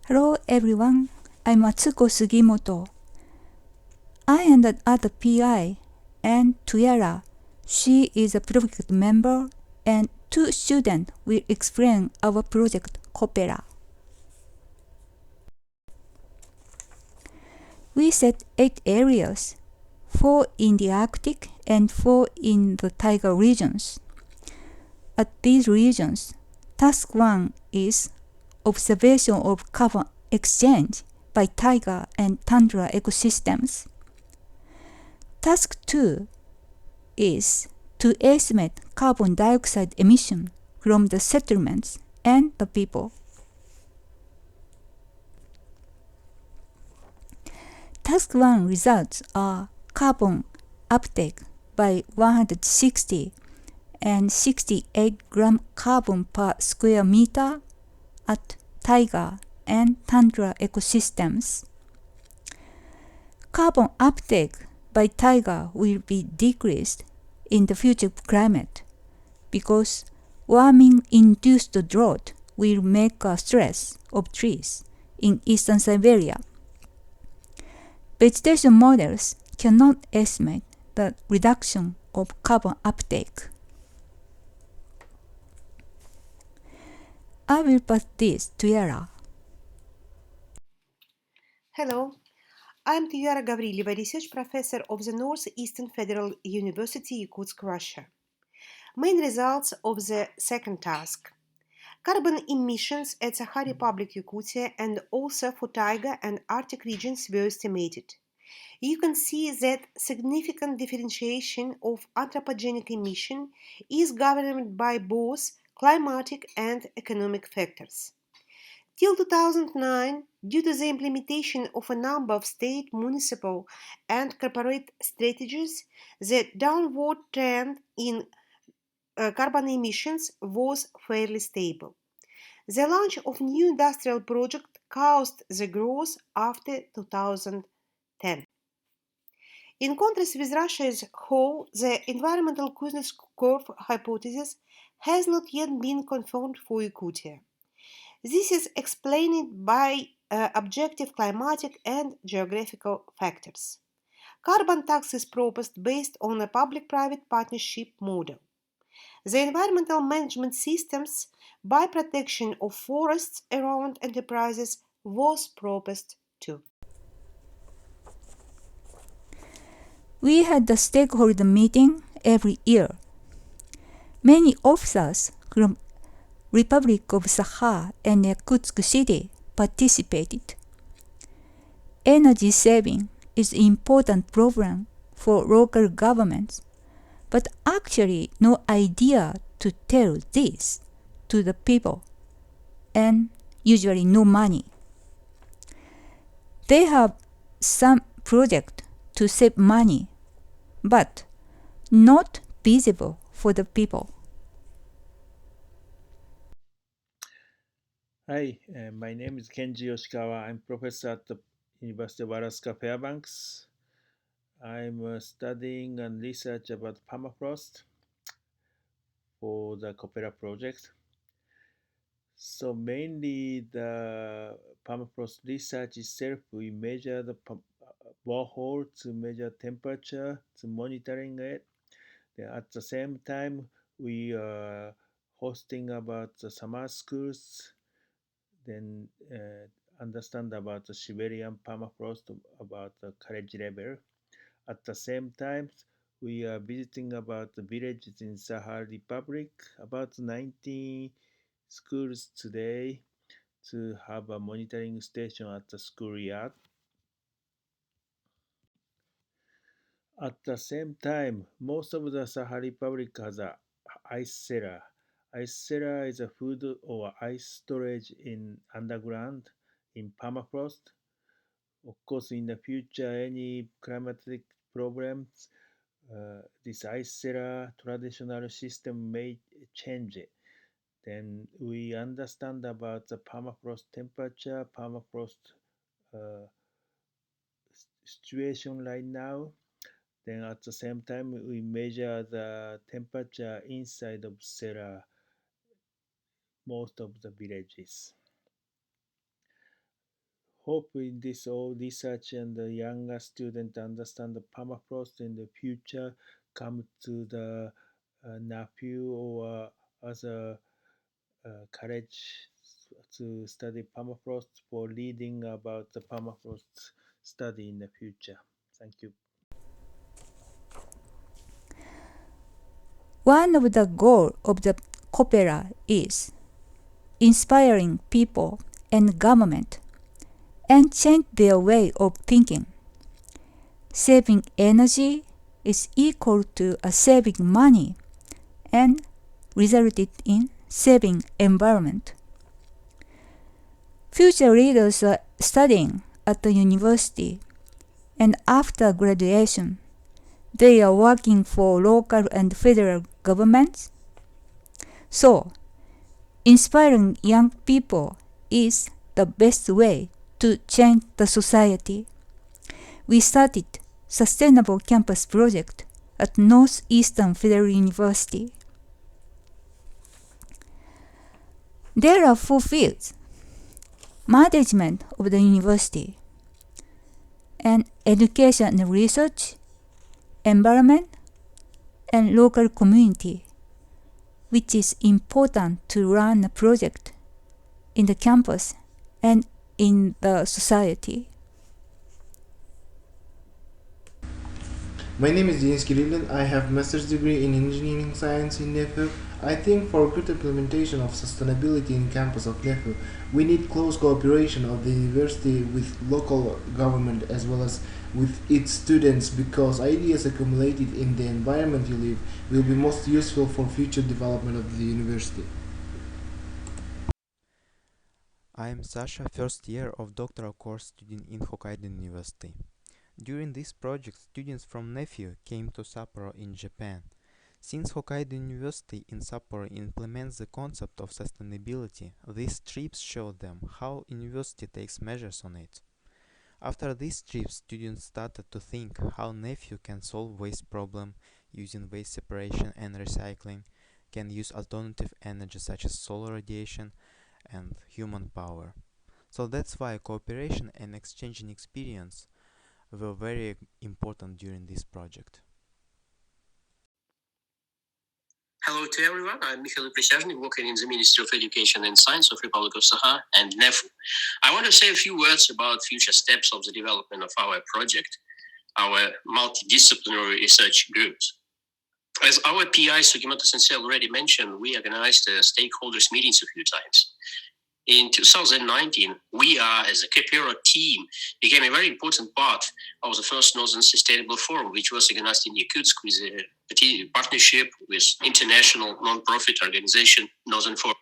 Hello everyone, I'm Atsuko Sugimoto. I am the other PI and Tuyara. She is a project member and two students will explain our project COPERA. We set 8 areas, 4 in the Arctic and 4 in the taiga regions. At these regions, Task 1 is observation of carbon exchange by taiga and tundra ecosystems. Task 2 is to estimate carbon dioxide emission from the settlements and the people. Task 1 results are carbon uptake by 160 and 68 gram carbon per square meter at taiga and tundra ecosystems. Carbon uptake by taiga will be decreased in the future climate because warming-induced drought will make a stress of trees in eastern Siberia. Vegetation models cannot estimate the reduction of carbon uptake. I will pass this to Yara. Hello, I'm Tyara Gavrileva, research professor of the Northeastern Federal University, Yakutsk, Russia. Main results of the second task. Carbon emissions at Sakha Republic, Yakutia, and also for taiga and Arctic regions were estimated. You can see that significant differentiation of anthropogenic emission is governed by both climatic and economic factors. Till 2009, due to the implementation of a number of state, municipal, and corporate strategies, the downward trend in carbon emissions was fairly stable. The launch of new industrial projects caused the growth after 2010. In contrast with Russia as a whole, the environmental Kuznets curve hypothesis has not yet been confirmed for Yakutia. This is explained by objective climatic and geographical factors. Carbon tax is proposed based on a public-private partnership model. The environmental management systems by protection of forests around enterprises was proposed too. We had the stakeholder meeting every year. Many officers from Republic of Sakha and Yakutsk City participated. Energy saving is an important problem for local governments, but actually no idea to tell this to the people, and usually no money. They have some project to save money, but not visible for the people. Hi, my name is Kenji Yoshikawa. I'm professor at the University of Alaska Fairbanks. I'm studying and research about permafrost for the COPERA project. So mainly the permafrost research itself, we measure the borehole to measure temperature, to monitoring it. Then at the same time, we are hosting about the summer schools, then understand about the Siberian permafrost, about the college level. At the same time, we are visiting about the villages in Sakha Republic, about 90 schools today to have a monitoring station at the schoolyard. At the same time, most of the Sakha Republic has a ice cellar. Ice cellar is a food or ice storage in underground in permafrost. Of course, in the future, any climatic problems, this ice cellar traditional system may change. Then we understand about the permafrost temperature, permafrost uh, situation right now. Then at the same time, we measure the temperature inside of cellar, most of the villages. hope in this all research and the younger student understand the permafrost in the future, come to the NEFU or other college to study permafrost for reading about the permafrost study in the future. Thank you. One of the goals of the COPERA is inspiring people and government and change their way of thinking. Saving energy is equal to saving money and resulted in saving environment. Future leaders are studying at the university, and after graduation, they are working for local and federal governments. So, inspiring young people is the best way to change the society. We started Sustainable Campus Project at Northeastern Federal University. There are 4 fields: management of the university, and education and research, environment, and local community, which is important to run a project in the campus and in the society. My name is Denis Kirillin. I have master's degree in engineering science in NEFU. I think for good implementation of sustainability in campus of NEFU, we need close cooperation of the university with local government as well as with its students, because ideas accumulated in the environment you live will be most useful for future development of the university. I am Sasha, first year of doctoral course student in Hokkaido University. During this project, students from NEFU came to Sapporo in Japan. Since Hokkaido University in Sapporo implements the concept of sustainability, these trips show them how university takes measures on it. After these trips, students started to think how NEFU can solve waste problem using waste separation and recycling, can use alternative energy such as solar radiation and human power. So that's why cooperation and exchanging experience were very important during this project. Hello to everyone. I'm Mikhail Prисяжный, working in the Ministry of Education and Science of Republic of Sakha and NEFU. I want to say a few words about future steps of the development of our project, our multidisciplinary research groups. As our PI Sugimoto Sensei already mentioned, we organized stakeholders meetings a few times. In 2019, we are, as a COPERA team, became a very important part of the first Northern Sustainable Forum, which was organized in Yakutsk with a partnership with international non-profit organization Northern Forum.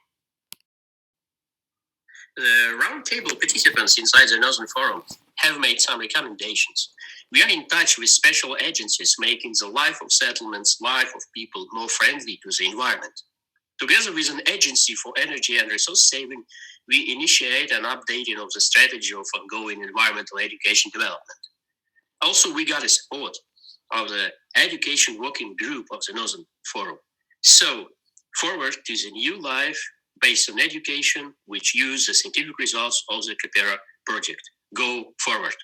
The roundtable participants inside the Northern Forum have made some recommendations. We are in touch with special agencies making the life of settlements, life of people more friendly to the environment. Together with an agency for energy and resource saving, we initiate an updating of the strategy of ongoing environmental education development. Also, we got a support of the education working group of the Northern Forum. So, forward to the new life based on education, which use the scientific results of the COPERA project. Go forward.